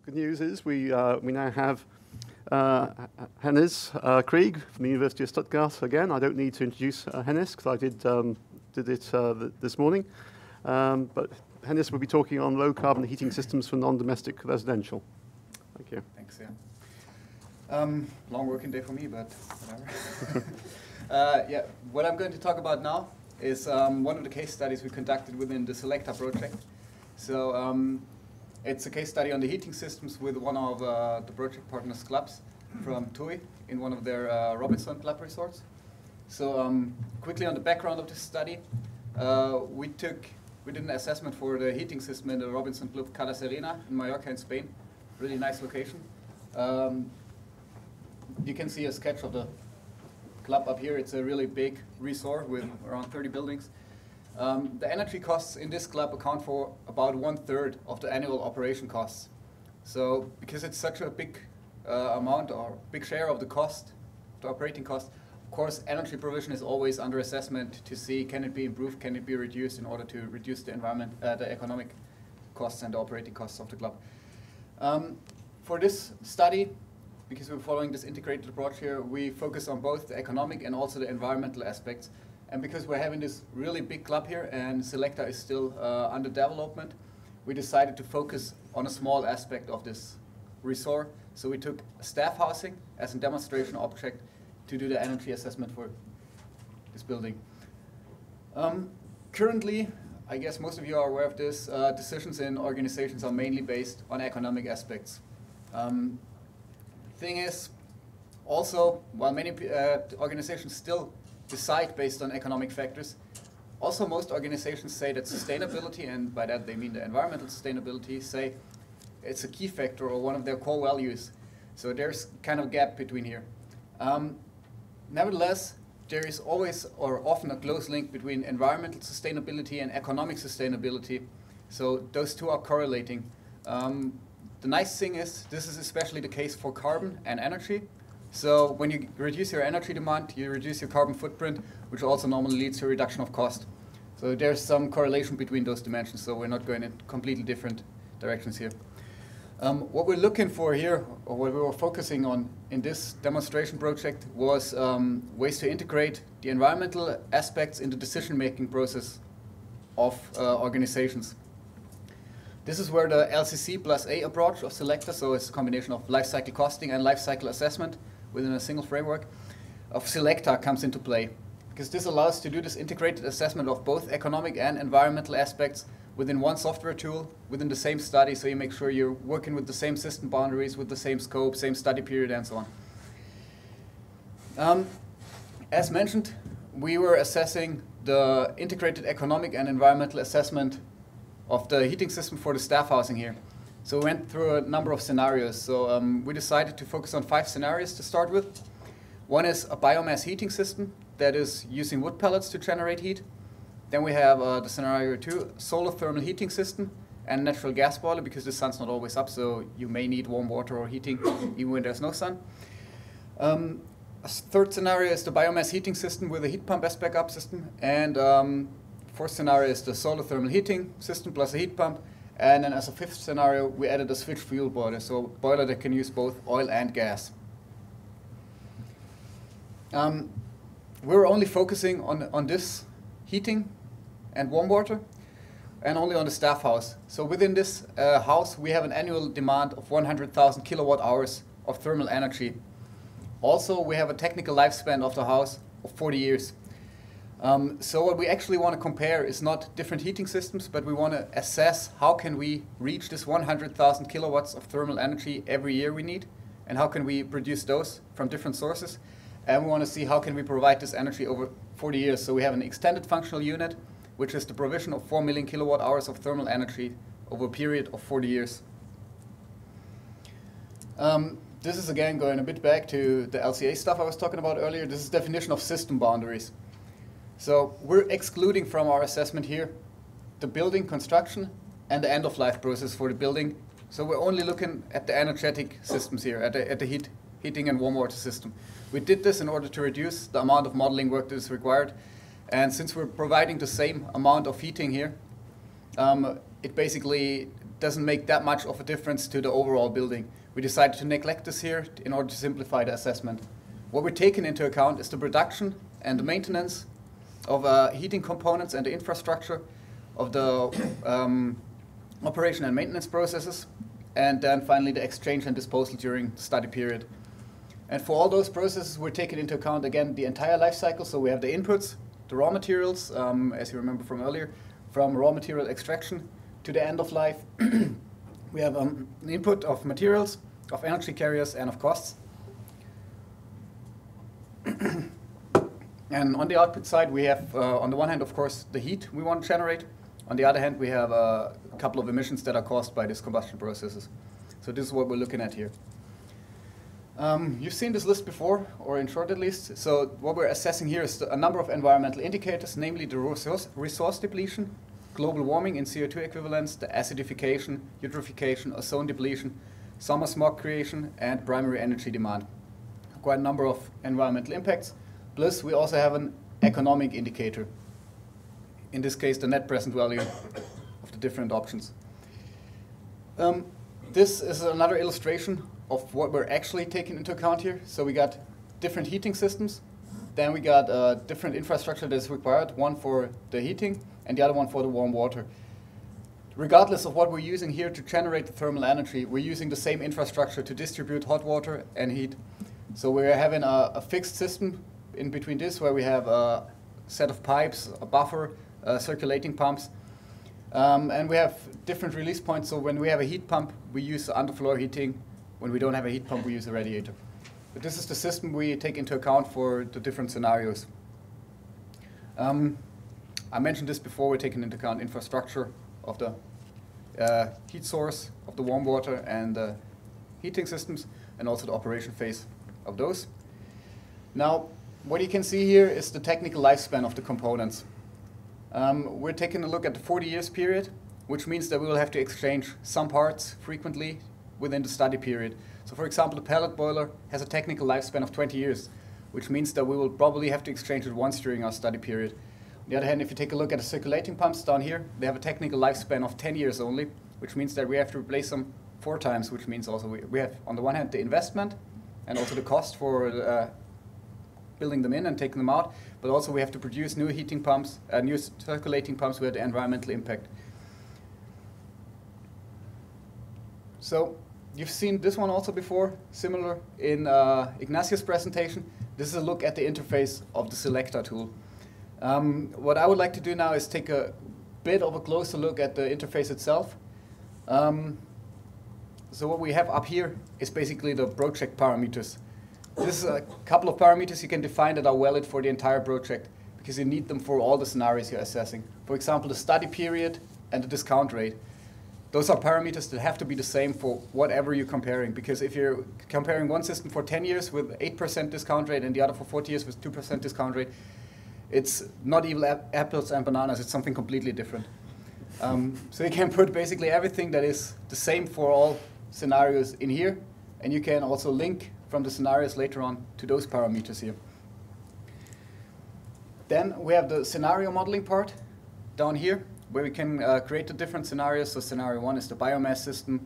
good news is we now have Hennes Krieg from the University of Stuttgart again. I don't need to introduce Hennes because I did it this morning. But Hennes will be talking on low carbon heating systems for non-domestic residential. Thank you. Thanks, yeah. Long working day for me, but whatever. Yeah, what I'm going to talk about now is one of the case studies we conducted within the CILECCTA project. So it's a case study on the heating systems with one of the project partners clubs from TUI in one of their Robinson club resorts. So quickly on the background of this study, we did an assessment for the heating system in the Robinson Club Cala Serena in Mallorca in Spain. Really nice location. You can see a sketch of the club up here. It's a really big resort with around 30 buildings. The energy costs in this club account for about 1/3 of the annual operation costs. So because it's such a big amount or big share of the cost, the operating cost, of course energy provision is always under assessment to see can it be improved, can it be reduced in order to reduce the the economic costs and the operating costs of the club. For this study, because we're following this integrated approach here, we focus on both the economic and also the environmental aspects. And because we're having this really big club here and CILECCTA is still under development, we decided to focus on a small aspect of this resort. So we took staff housing as a demonstration object to do the energy assessment for this building. Currently, I guess most of you are aware of this, decisions in organizations are mainly based on economic aspects. Thing is, also, while many organizations still decide based on economic factors, also most organizations say that sustainability, and by that they mean the environmental sustainability, say it's a key factor or one of their core values. So there's kind of a gap between here. Nevertheless, there is always or often a close link between environmental sustainability and economic sustainability. So those two are correlating. The nice thing is this is especially the case for carbon and energy. So when you reduce your energy demand, you reduce your carbon footprint, which also normally leads to a reduction of cost. So there's some correlation between those dimensions, so we're not going in completely different directions here. What we're looking for here, or what we were focusing on in this demonstration project, was ways to integrate the environmental aspects in the decision-making process of organizations. This is where the LCC plus A approach of CILECCTA, so it's a combination of life cycle costing and life cycle assessment within a single framework of CILECCTA, comes into play. Because this allows to do this integrated assessment of both economic and environmental aspects within one software tool, within the same study, so you make sure you're working with the same system boundaries, with the same scope, same study period, and so on. As mentioned, we were assessing the integrated economic and environmental assessment of the heating system for the staff housing here. So we went through a number of scenarios. So we decided to focus on 5 scenarios to start with. One is a biomass heating system that is using wood pellets to generate heat. Then we have the scenario 2, solar thermal heating system and natural gas boiler, because the sun's not always up, so you may need warm water or heating even when there's no sun. A third scenario is the biomass heating system with a heat pump as backup system. And fourth scenario is the solar thermal heating system plus a heat pump. And then as a 5th scenario, we added a switch fuel boiler, so a boiler that can use both oil and gas. We're only focusing on this heating and warm water, and only on the staff house. So within this house, we have an annual demand of 100,000 kilowatt hours of thermal energy. Also, we have a technical lifespan of the house of 40 years. So what we actually want to compare is not different heating systems, but we want to assess how can we reach this 100,000 kilowatts of thermal energy every year we need, and how can we produce those from different sources. And we want to see how can we provide this energy over 40 years. So we have an extended functional unit, which is the provision of 4 million kilowatt hours of thermal energy over a period of 40 years. This is again going a bit back to the LCA stuff I was talking about earlier. This is the definition of system boundaries. So we're excluding from our assessment here the building construction and the end-of-life process for the building. So we're only looking at the energetic systems here, at the heating and warm water system. We did this in order to reduce the amount of modeling work that is required. And since we're providing the same amount of heating here, it basically doesn't make that much of a difference to the overall building. We decided to neglect this here in order to simplify the assessment. What we're taking into account is the production and the maintenance of heating components and the infrastructure of the operation and maintenance processes, and then finally the exchange and disposal during the study period. And for all those processes, we're taking into account, again, the entire life cycle. So we have the inputs, the raw materials, as you remember from earlier, from raw material extraction to the end of life. We have an input of materials, of energy carriers, and of costs. And on the output side, we have, on the one hand, of course, the heat we want to generate. On the other hand, we have a couple of emissions that are caused by these combustion processes. So this is what we're looking at here. You've seen this list before, or in short at least. So what we're assessing here is a number of environmental indicators, namely the resource depletion, global warming in CO2 equivalents, the acidification, eutrophication, ozone depletion, summer smog creation, and primary energy demand. Quite a number of environmental impacts. Plus, we also have an economic indicator. In this case, the net present value of the different options. This is another illustration of what we're actually taking into account here. So we got different heating systems. Then we got different infrastructure that is required, one for the heating and the other one for the warm water. Regardless of what we're using here to generate the thermal energy, we're using the same infrastructure to distribute hot water and heat. So we're having a fixed system in between this, where we have a set of pipes, a buffer, circulating pumps, and we have different release points. So when we have a heat pump, we use underfloor heating. When we don't have a heat pump, we use a radiator. But this is the system we take into account for the different scenarios. I mentioned this before. We're taking into account infrastructure of the heat source, of the warm water and the heating systems, and also the operation phase of those. Now, what you can see here is the technical lifespan of the components. We're taking a look at the 40 years period, which means that we will have to exchange some parts frequently within the study period. So for example, the pellet boiler has a technical lifespan of 20 years, which means that we will probably have to exchange it once during our study period. On the other hand, if you take a look at the circulating pumps down here, they have a technical lifespan of 10 years only, which means that we have to replace them 4 times, which means also we have, on the one hand, the investment and also the cost for building them in and taking them out, but also we have to produce new heating pumps, new circulating pumps with the environmental impact. So you've seen this one also before, similar in Ignacio's presentation. This is a look at the interface of the CILECCTA tool. What I would like to do now is take a bit of a closer look at the interface itself. So what we have up here is basically the project parameters. This is a couple of parameters you can define that are valid for the entire project, because you need them for all the scenarios you're assessing. For example, the study period and the discount rate. Those are parameters that have to be the same for whatever you're comparing, because if you're comparing one system for 10 years with 8% discount rate and the other for 40 years with 2% discount rate, it's not even apples and bananas, it's something completely different. So you can put basically everything that is the same for all scenarios in here, and you can also link from the scenarios later on to those parameters here. Then we have the scenario modeling part down here, where we can create the different scenarios. So scenario 1 is the biomass system,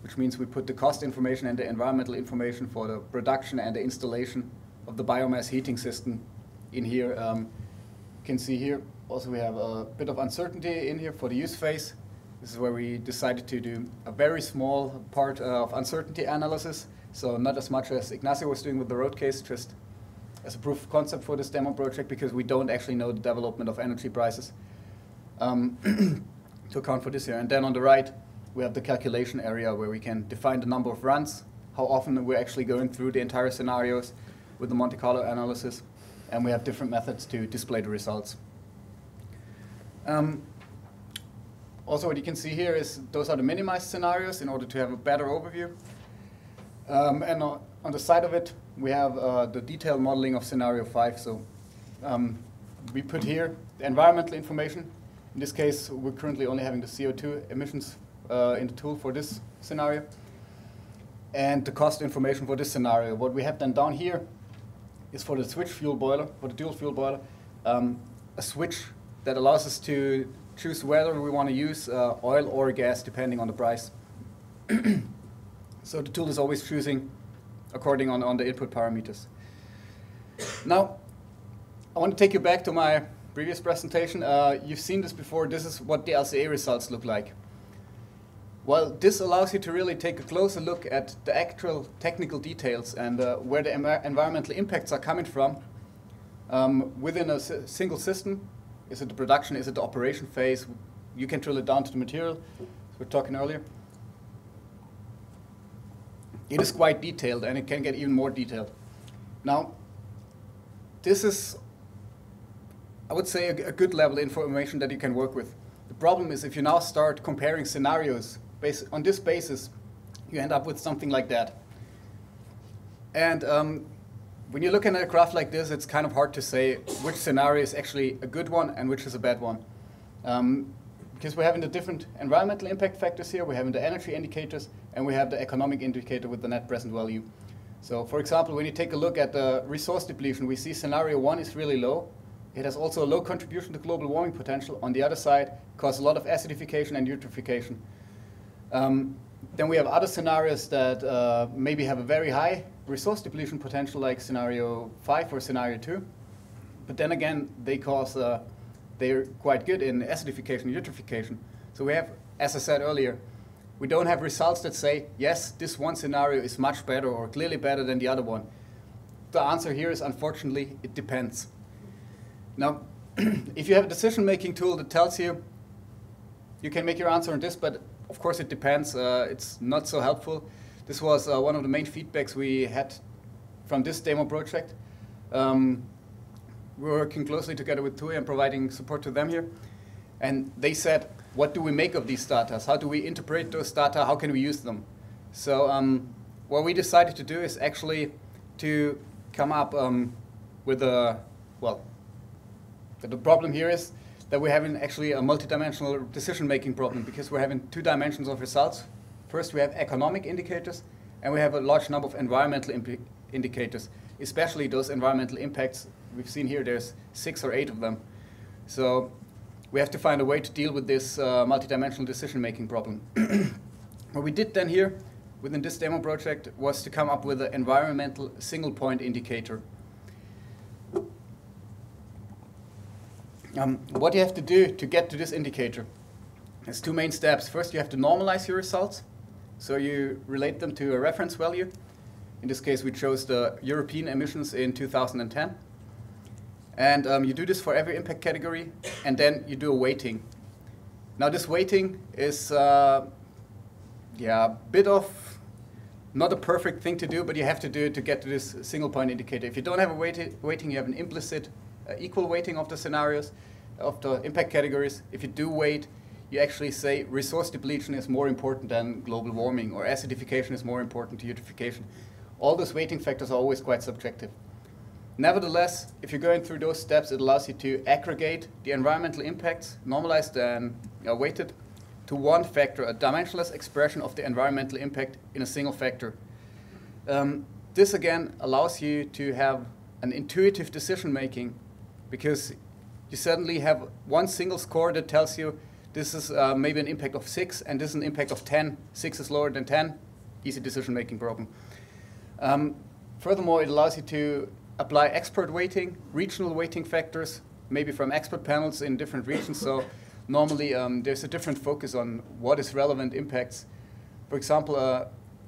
which means we put the cost information and the environmental information for the production and the installation of the biomass heating system in here. You can see here also we have a bit of uncertainty in here for the use phase. This is where we decided to do a very small part of uncertainty analysis. So not as much as Ignacio was doing with the road case, just as a proof of concept for this demo project, because we don't actually know the development of energy prices to account for this here. And then on the right, we have the calculation area where we can define the number of runs, how often we're actually going through the entire scenarios with the Monte Carlo analysis, and we have different methods to display the results. Also, what you can see here is those are the minimized scenarios in order to have a better overview. And on the side of it, we have the detailed modeling of scenario 5. So we put here the environmental information. In this case, we're currently only having the CO2 emissions in the tool for this scenario, and the cost information for this scenario. What we have then down here is for the switch fuel boiler, for the dual fuel boiler, a switch that allows us to choose whether we want to use oil or gas depending on the price. So the tool is always choosing according on the input parameters. Now, I want to take you back to my previous presentation. You've seen this before. This is what the LCA results look like. Well, this allows you to really take a closer look at the actual technical details and where the environmental impacts are coming from within a single system. Is it the production? Is it the operation phase? You can drill it down to the material, as we were talking earlier. It is quite detailed, and it can get even more detailed. Now, this is, I would say, a good level of information that you can work with. The problem is if you now start comparing scenarios on this basis, you end up with something like that. And when you're looking at a graph like this, it's kind of hard to say which scenario is actually a good one and which is a bad one. Because we're having the different environmental impact factors here, we're having the energy indicators, and we have the economic indicator with the net present value. So for example, when you take a look at the resource depletion, we see scenario 1 is really low. It has also a low contribution to global warming potential. On the other side, causes a lot of acidification and eutrophication. Then we have other scenarios that maybe have a very high resource depletion potential, like scenario 5 or scenario 2. But then again, they're quite good in acidification and eutrophication. So we have, as I said earlier, we don't have results that say, yes, this one scenario is much better or clearly better than the other one. The answer here is, unfortunately, it depends. Now, if you have a decision-making tool that tells you, you can make your answer on this, but of course it depends. It's not so helpful. This was one of the main feedbacks we had from this demo project. We're working closely together with TUI and providing support to them here. And they said, what do we make of these data? How do we interpret those data? How can we use them? So what we decided to do is actually to come up with a, well, the problem here is that we're having actually a multidimensional decision-making problem because we're having 2 dimensions of results. First, we have economic indicators, and we have a large number of environmental indicators, especially those environmental impacts. We've seen here there's 6 or 8 of them. So we have to find a way to deal with this multidimensional decision-making problem. What we did then here within this demo project was to come up with an environmental single-point indicator. What you have to do to get to this indicator is 2 main steps. First, you have to normalize your results. So you relate them to a reference value. In this case, we chose the European emissions in 2010. And you do this for every impact category, and then you do a weighting. Now this weighting is a bit of not a perfect thing to do, but you have to do it to get to this single point indicator. If you don't have a weighting, you have an implicit equal weighting of the scenarios, of the impact categories. If you do weight, you actually say resource depletion is more important than global warming, or acidification is more important to eutrophication. All those weighting factors are always quite subjective. Nevertheless, if you're going through those steps, it allows you to aggregate the environmental impacts, normalized and weighted, to one factor, a dimensionless expression of the environmental impact in a single factor. This again allows you to have an intuitive decision making, because you suddenly have one single score that tells you this is maybe an impact of 6 and this is an impact of 10. 6 is lower than 10, easy decision making problem. Furthermore, it allows you to apply expert weighting, regional weighting factors, maybe from expert panels in different regions. So normally there's a different focus on what is relevant impacts. For example,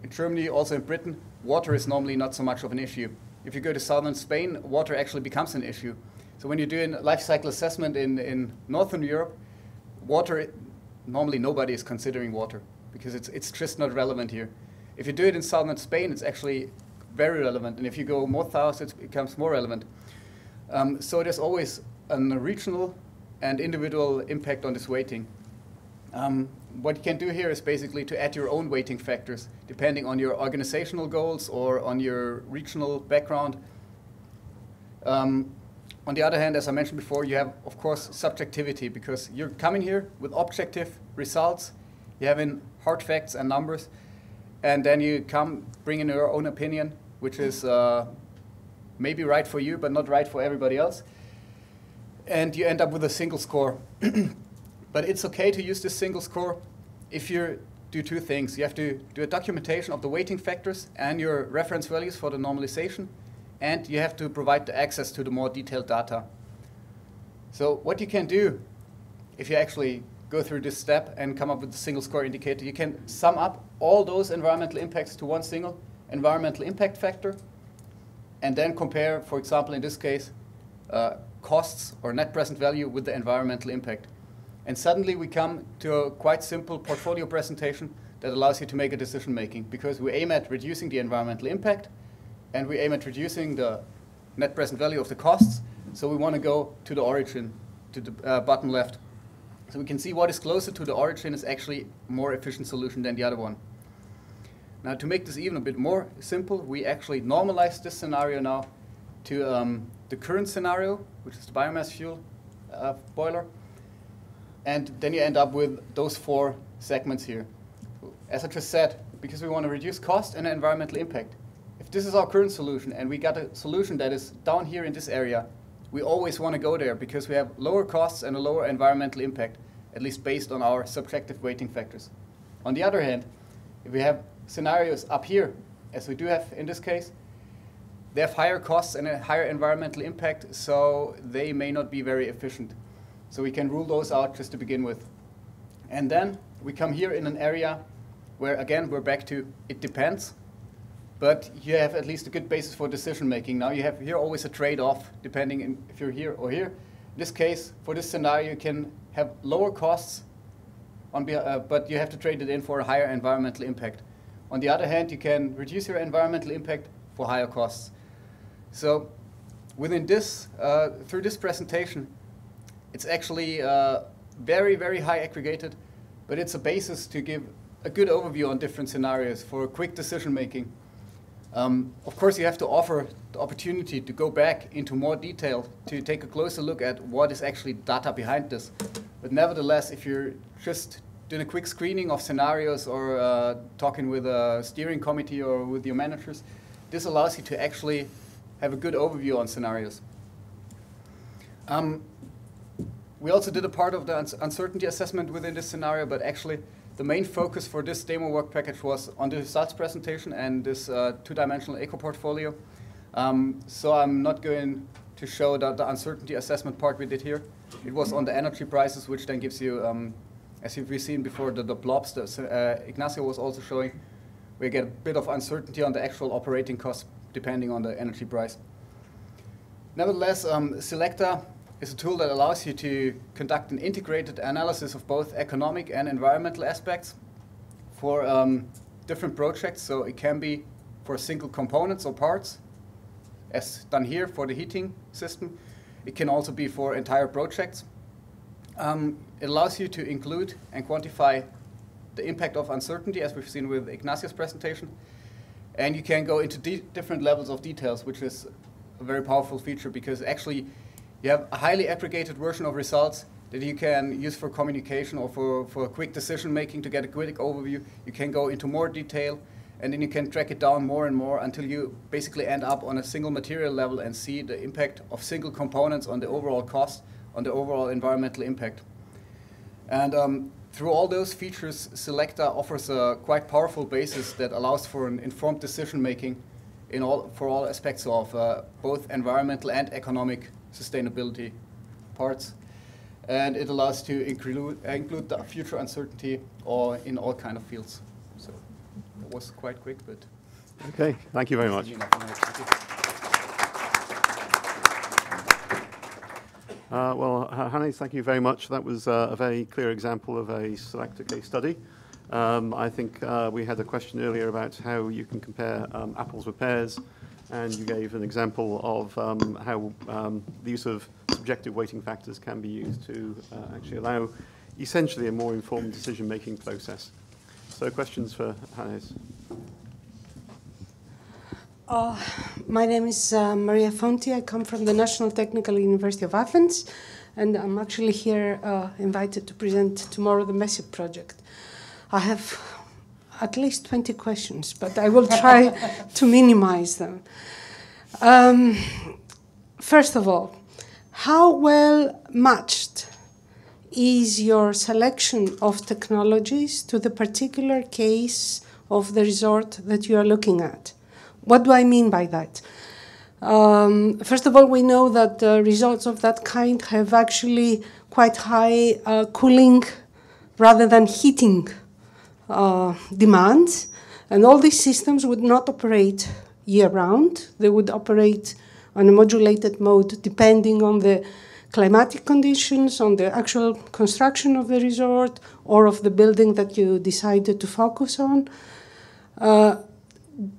in Germany, also in Britain, water is normally not so much of an issue. If you go to southern Spain, water actually becomes an issue. So when you're doing life cycle assessment in Northern Europe, water, normally nobody is considering water because it's just not relevant here. If you do it in southern Spain, it's actually very relevant. And if you go more south, it becomes more relevant. So there's always a regional and individual impact on this weighting. What you can do here is basically to add your own weighting factors, depending on your organizational goals or on your regional background. On the other hand, as I mentioned before, you have, of course, subjectivity, because you're coming here with objective results. You have in hard facts and numbers, and then you bring in your own opinion, which is maybe right for you, but not right for everybody else. And you end up with a single score. But it's okay to use this single score if you do two things. You have to do a documentation of the weighting factors and your reference values for the normalization, and you have to provide the access to the more detailed data. So what you can do, if you actually go through this step and come up with a single score indicator, you can sum up all those environmental impacts to one single environmental impact factor, and then compare, for example, in this case, costs or net present value with the environmental impact. And suddenly we come to a quite simple portfolio presentation that allows you to make a decision making, because we aim at reducing the environmental impact and we aim at reducing the net present value of the costs. So we want to go to the origin, to the bottom left. So we can see what is closer to the origin is actually a more efficient solution than the other one. Now, to make this even a bit more simple, we actually normalize this scenario now to the current scenario, which is the biomass fuel boiler. And then you end up with those four segments here. As I just said, because we want to reduce cost and environmental impact, if this is our current solution and we got a solution that is down here in this area, we always want to go there because we have lower costs and a lower environmental impact, at least based on our subjective weighting factors. On the other hand, if we have scenarios up here, as we do have in this case, they have higher costs and a higher environmental impact, so they may not be very efficient. So we can rule those out just to begin with. And then we come here in an area where, again, we're back to it depends, but you have at least a good basis for decision making. Now you have here always a trade-off, depending if you're here or here. In this case, for this scenario, you can have lower costs, but you have to trade it in for a higher environmental impact. On the other hand, you can reduce your environmental impact for higher costs. So within this, through this presentation, it's actually very, very high aggregated, but it's a basis to give a good overview on different scenarios for quick decision making. Of course, you have to offer the opportunity to go back into more detail to take a closer look at what is actually data behind this. But nevertheless, if you're just doing a quick screening of scenarios or talking with a steering committee or with your managers, this allows you to actually have a good overview on scenarios. We also did a part of the uncertainty assessment within this scenario, but actually the main focus for this demo work package was on the results presentation and this two-dimensional eco portfolio. So I'm not going to show the uncertainty assessment part we did here. It was on the energy prices, which then gives you, as we've seen before, the blobs that Ignacio was also showing. We get a bit of uncertainty on the actual operating costs depending on the energy price. Nevertheless, CILECCTA is a tool that allows you to conduct an integrated analysis of both economic and environmental aspects for different projects. So it can be for single components or parts, as done here for the heating system. It can also be for entire projects. It allows you to include and quantify the impact of uncertainty, as we've seen with Ignacio's presentation. And you can go into different levels of details, which is a very powerful feature because actually you have a highly aggregated version of results that you can use for communication or for quick decision making to get a quick overview. You can go into more detail and then you can track it down more and more until you basically end up on a single material level and see the impact of single components on the overall cost, on the overall environmental impact. And through all those features, CILECCTA offers a quite powerful basis that allows for an informed decision making for all aspects of both environmental and economic sustainability parts. And it allows to include the future uncertainty or in all kind of fields. So that was quite quick, but... Okay, thank you very much. Well, Hannes, thank you very much. That was a very clear example of a CILECCTA case study. I think we had a question earlier about how you can compare apples with pears, and you gave an example of how the use of subjective weighting factors can be used to actually allow essentially a more informed decision-making process. So questions for Hannes? My name is Maria Fonti. I come from the National Technical University of Athens, and I'm actually here invited to present tomorrow the MESSIP project. I have at least 20 questions, but I will try to minimize them. First of all, how well matched is your selection of technologies to the particular case of the resort that you are looking at. What do I mean by that? First of all, we know that resorts of that kind have actually quite high cooling rather than heating demands. And all these systems would not operate year-round. They would operate on a modulated mode depending on the climatic conditions, on the actual construction of the resort or of the building that you decided to focus on.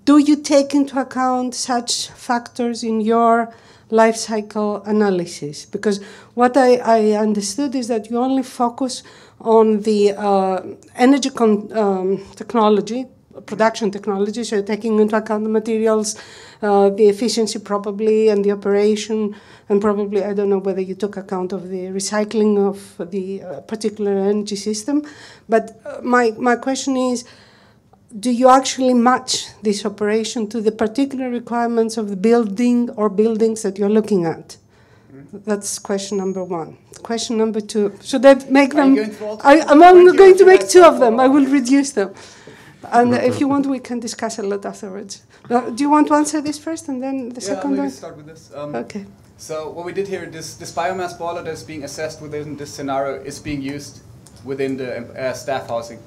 Do you take into account such factors in your life cycle analysis? Because what I understood is that you only focus on the energy technology, production technology, so taking into account the materials, the efficiency probably, and the operation, and probably, I don't know whether you took account of the recycling of the particular energy system. But my question is, do you actually match this operation to the particular requirements of the building or buildings that you're looking at? That's question number one. Question number two, should I make them? I'm only going to make two of them. I will reduce them. And if you want, we can discuss a lot afterwards. Do you want to answer this first and then the second one? Yeah, start with this. Okay. So what we did here, this biomass boiler that's being assessed within this scenario is being used within the staff housing.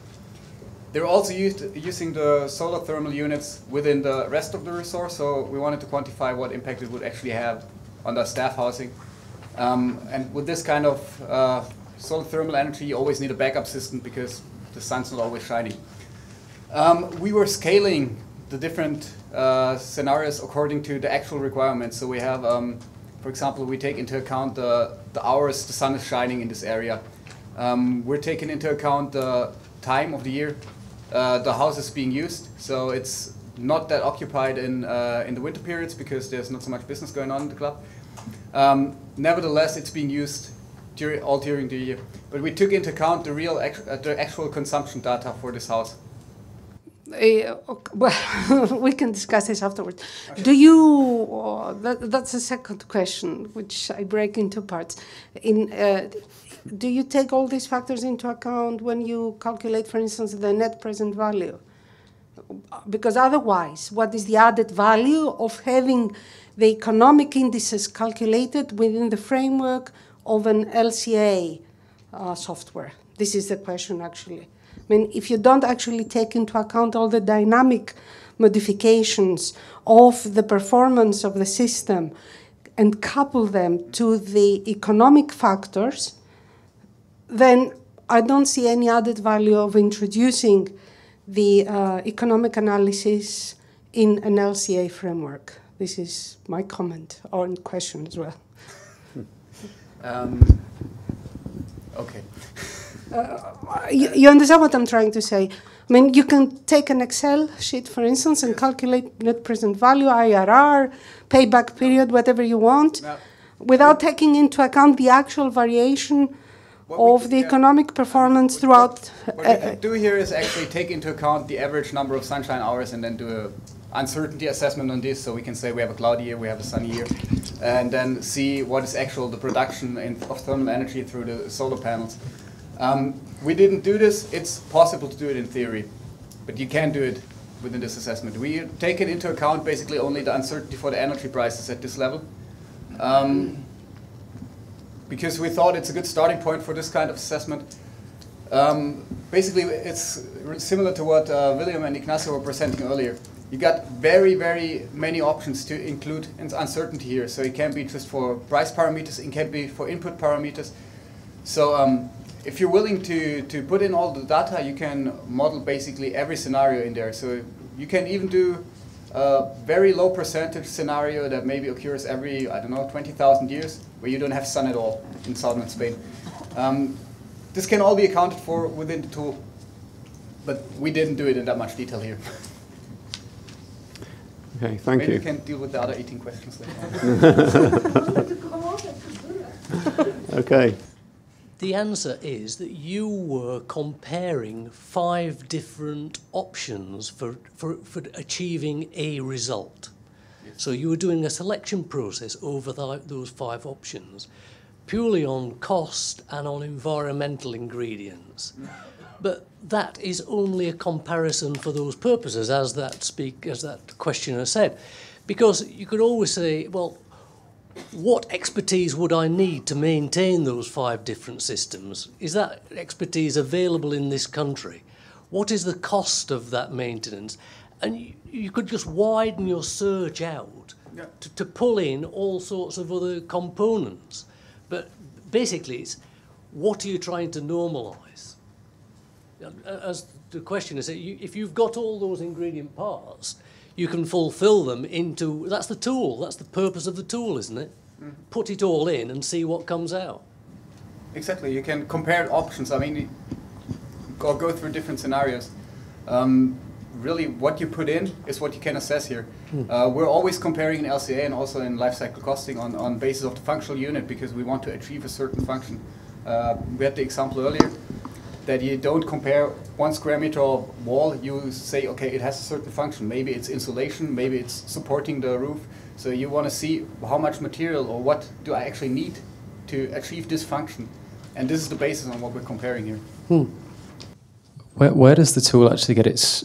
They're also using the solar thermal units within the rest of the resort, so we wanted to quantify what impact it would actually have on the staff housing. And with this kind of solar thermal energy, you always need a backup system because the sun's not always shining. We were scaling the different scenarios according to the actual requirements. So we have, for example, we take into account the hours the sun is shining in this area. We're taking into account the time of the year the house is being used. So it's not that occupied in the winter periods because there's not so much business going on in the club. Nevertheless, it's being used all during the year. But we took into account the actual consumption data for this house. Well, we can discuss this afterwards. Okay. Do you? That's the second question, which I break into parts. Do you take all these factors into account when you calculate, for instance, the net present value? Because otherwise, what is the added value of having the economic indices calculated within the framework of an LCA software? This is the question, actually. I mean, if you don't actually take into account all the dynamic modifications of the performance of the system and couple them to the economic factors, then I don't see any added value of introducing the economic analysis in an LCA framework. This is my comment or question as well. Okay. You understand what I'm trying to say? I mean, you can take an Excel sheet, for instance, and calculate net present value, IRR, payback period, whatever you want, without taking into account the actual variation of the economic performance throughout. What we can do here is actually take into account the average number of sunshine hours and then do an uncertainty assessment on this. So we can say we have a cloudy year, we have a sunny year, and then see what is actual the production of thermal energy through the solar panels. We didn't do this. It's possible to do it in theory, but you can't do it within this assessment. We take it into account basically only the uncertainty for the energy prices at this level. Because we thought it's a good starting point for this kind of assessment. Basically, it's similar to what William and Ignacio were presenting earlier. You got very, very many options to include uncertainty here. So it can be just for price parameters, it can be for input parameters. So if you're willing to put in all the data, you can model basically every scenario in there. So you can even do a very low percentage scenario that maybe occurs every, I don't know, 20,000 years, where you don't have sun at all in southern Spain. This can all be accounted for within the tool, but we didn't do it in that much detail here. Okay, thank you. Maybe we can deal with the other 18 questions later on. Okay. The answer is that you were comparing 5 different options for achieving a result. Yes. So you were doing a selection process over those 5 options. purely on cost and on environmental ingredients. But that is only a comparison for those purposes, as that questioner said. Because you could always say, well, what expertise would I need to maintain those 5 different systems? Is that expertise available in this country? What is the cost of that maintenance? And you could just widen your search out to pull in all sorts of other components. But basically, it's what are you trying to normalise? As the questioner said, if you've got all those ingredient parts, you can fulfil them into, that's the tool, that's the purpose of the tool, isn't it? Mm-hmm. Put it all in and see what comes out. Exactly, you can compare options. I mean, go through different scenarios. Really, what you put in is what you can assess here. We're always comparing in LCA and also in life cycle costing on basis of the functional unit, because we want to achieve a certain function. We had the example earlier that you don't compare 1 square meter of wall. You say, okay, it has a certain function. Maybe it's insulation, maybe it's supporting the roof. So you want to see how much material or what do I actually need to achieve this function. And this is the basis on what we're comparing here. Where does the tool actually get its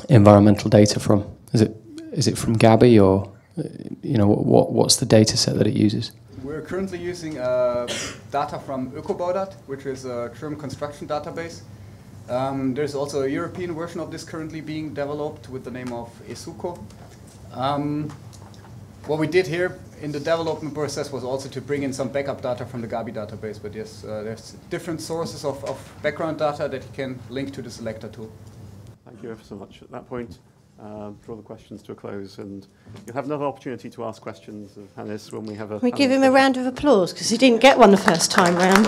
environmental data from? Is it from Gabi, or what's the data set that it uses? We're currently using data from Ökobaudat, which is a German construction database. There's also a European version of this currently being developed with the name of Esuko. What we did here in the development process was also to bring in some backup data from the Gabi database, but yes, there's different sources of background data that you can link to the CILECCTA tool. Thank you ever so much. At that point, draw the questions to a close, and you'll have another opportunity to ask questions of Hannes when we have a... Can we give him a round of applause, because he didn't get one the first time round.